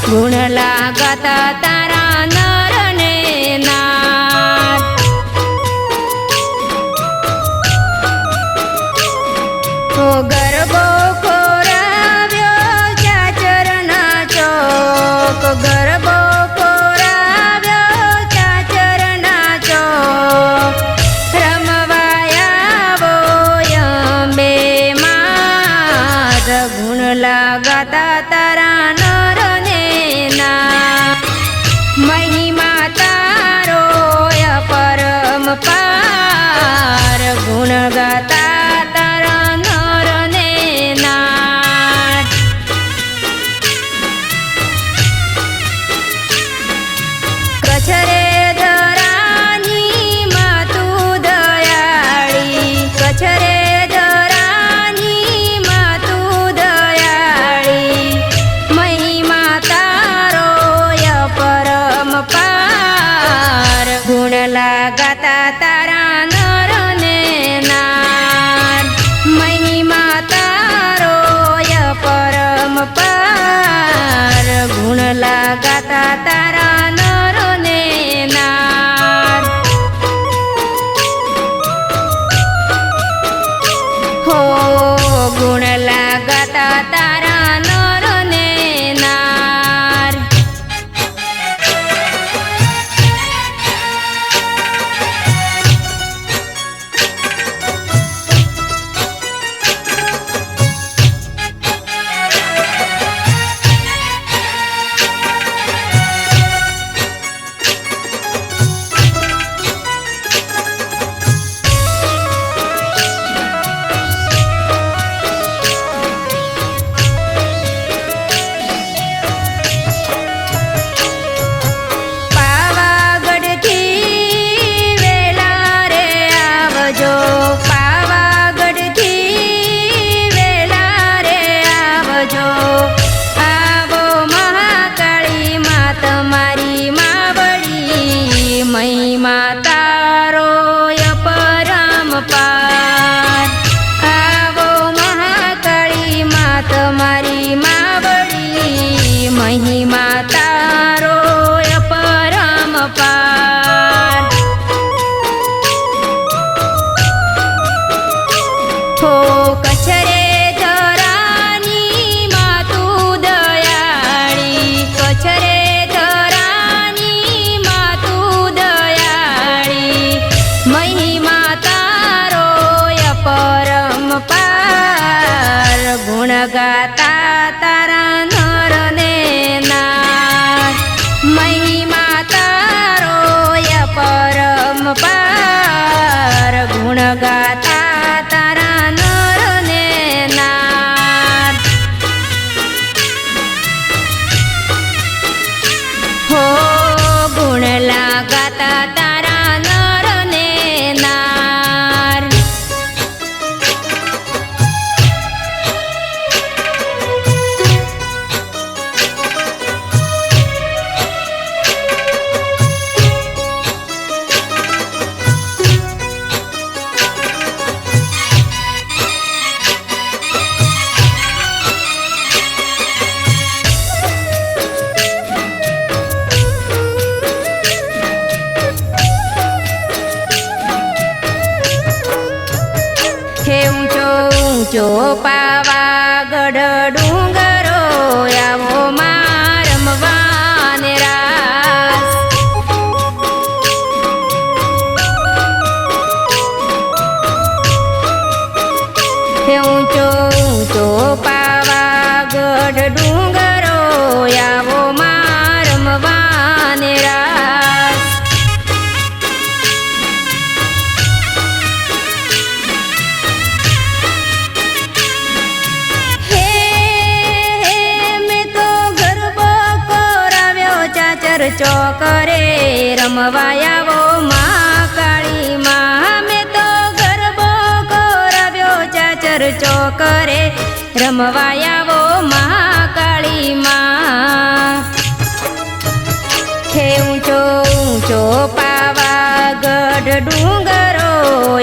ગુણ લાગતા તારા નર ને નાર ઓ ગરબો ખોરાવ્યો ચાચરના ચોક ગરબો ખોરાવ્યો ચાચરના ચોક રમવાયાવો અંબે માત ગુણ લાગતા તારા નર ને નાર મહિમા તારો પરમ પાર ગુણ ગાતા તારા નર ને નાર કચ્છ રે ધરાની માતું દયાળી કચ્છ રે ધરાની માતું દયાળી મહિમા તારો પરમ પાર ગુણ લાગતા તારા નર ને નાર મહિમા તારો પરમ પાર ગુણ લાગતા તારા નર ને નાર હો ગુણ લાગતા તારા નર ને નાર મહિમા તારો પરમ પાર આવો મહાકાળી માત મારી માવડી મહિમા તારો પરમ પાર હો કચ્છ રે ધરાની માતું દયાળી કચ્છ રે પરમ પાર ગુણ ગાતા તારા નર ને નાર મહિમા તારો પરમ પાર ગુણ ગાતા તારા નર ને નાર હો ગુણ લાગતા તારા નર ને નાર હે ઊંચો ઊંચો પાવાગઢ ડુંગરો આવો માં રમવાને રાસ હે ઊંચો ઊંચો પાવાગઢ ડુંગરો આવો માં રમવાને રાસ ચોકરે રમવાયાવો મહાકાળી માં મેં તો ગરબો કરાવ્યો ચાચર ચોકરે રમવાયાવો મહાકાળી માં હે ઊંચો ઊંચો પાવાગઢ ડુંગરો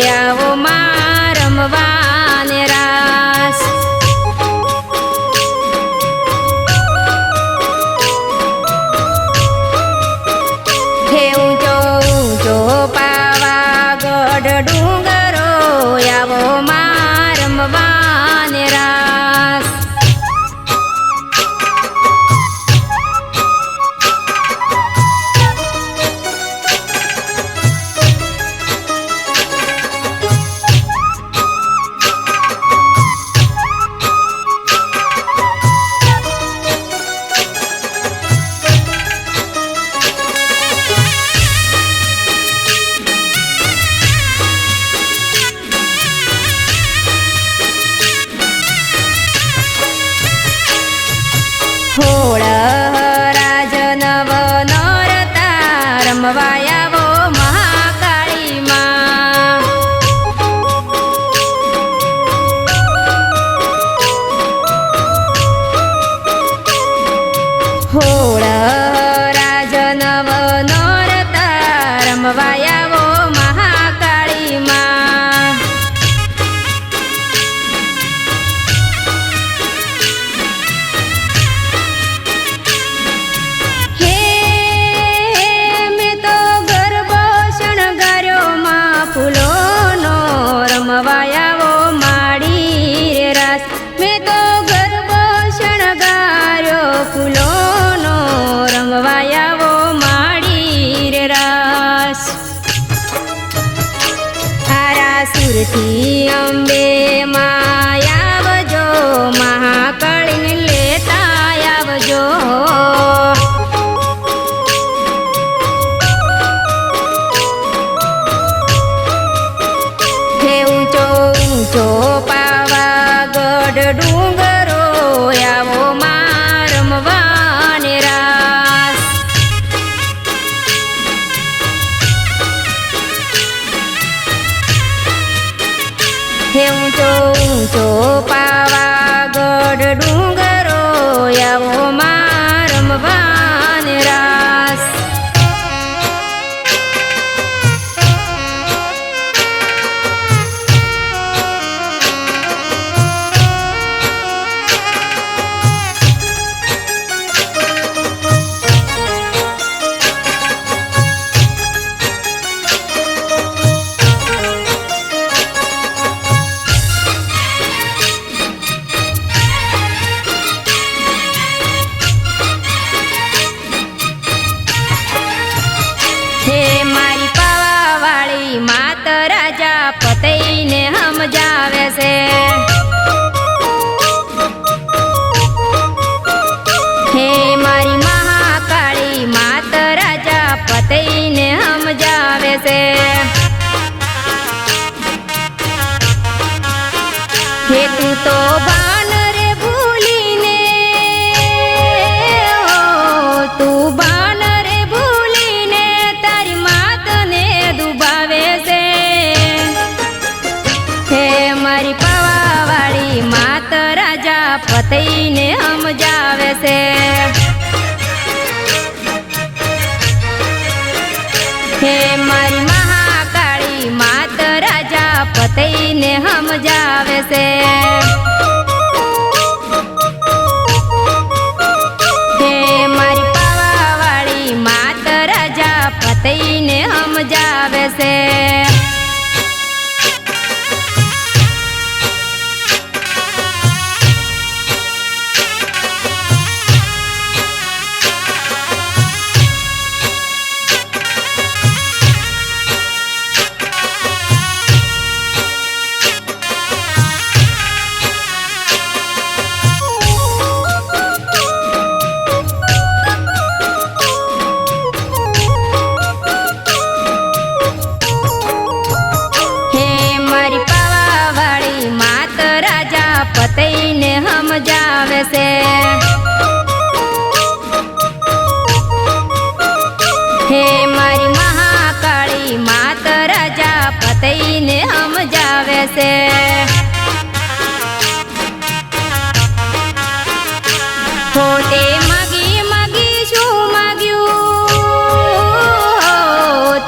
આવો માં રમવાને રાસ હોળ રાજ નવ નોરતા રમવા આવો મહાકાળી માં. હે મેં તો ગરબો શણગાર્યો માં ફૂલોનો રમવા આવો માડી રે રાસ. મેં તો ગરબો શણગાર્યો ફૂલોનો રમવા આવો માડી રે રાસ. આરાસુરથી અંબે માં આવજો મહાકાળીને લેતા આવજો. હે ઊંચો ઊંચો પાવાગઢ ડુંગરો આવો માં રમવાને રાસ. હે ઊંચો ઊંચો પાવાગઢ ડુંગરો આવો માં રમવાને રાસ. હે મારી પાવાવાળી માત રાજા પતઈને સમજાવે છે. હે મારી મહાકાળી માત રાજા પતઈને સમજાવે છે. હે તું તો બાન રે ભૂલીને તું બાન રે ભૂલીને તારી માતને દુભાવે છે. હે મારી પાવાવાળી માત રાજા પતઈને સમજાવે છે. હે મારી મહાકાળી માત રાજા પતઈને સમજાવે છે. હે મારી પાવાવાળી માત રાજા પતઈને સમજાવે છે. પતઈને સમજાવે છે. હે મારી મહાકાળી માત રાજા પતઈને સમજાવે છે. હો તે માગી માગી શું માગ્યું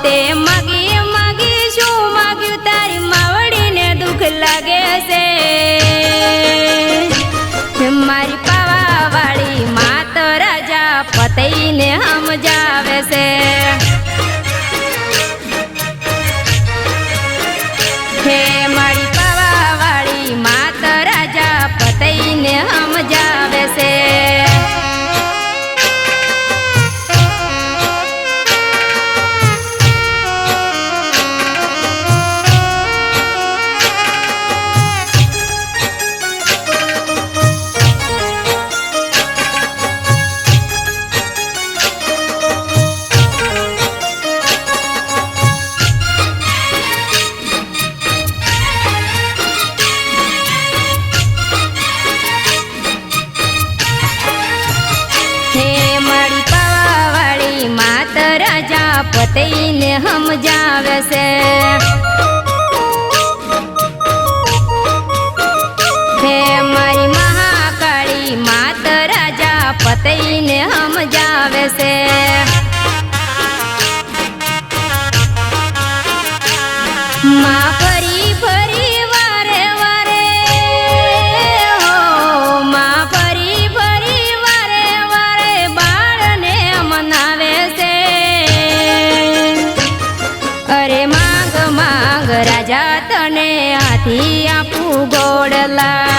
તે માગી માગી શું માગ્યું તારી માવડીને દુઃખ લાગે છે. મારી પાવાવાળી માત રાજા પતઈને સમજાવે છે. હે મારી પાવાવાળી માત રાજા પતઈને સમજાવે છે. પતઈને સમજાવે છે. હે મારી મહાકાળી માત રાજા પતિને સમજાવે છે માં ફરી ફરી વારે વારે હો માં ફરી ફરી વારે વારે બાળને મનાવે છે અરે માંગ માંગ રાજા તને હાથી આપું ગોળલા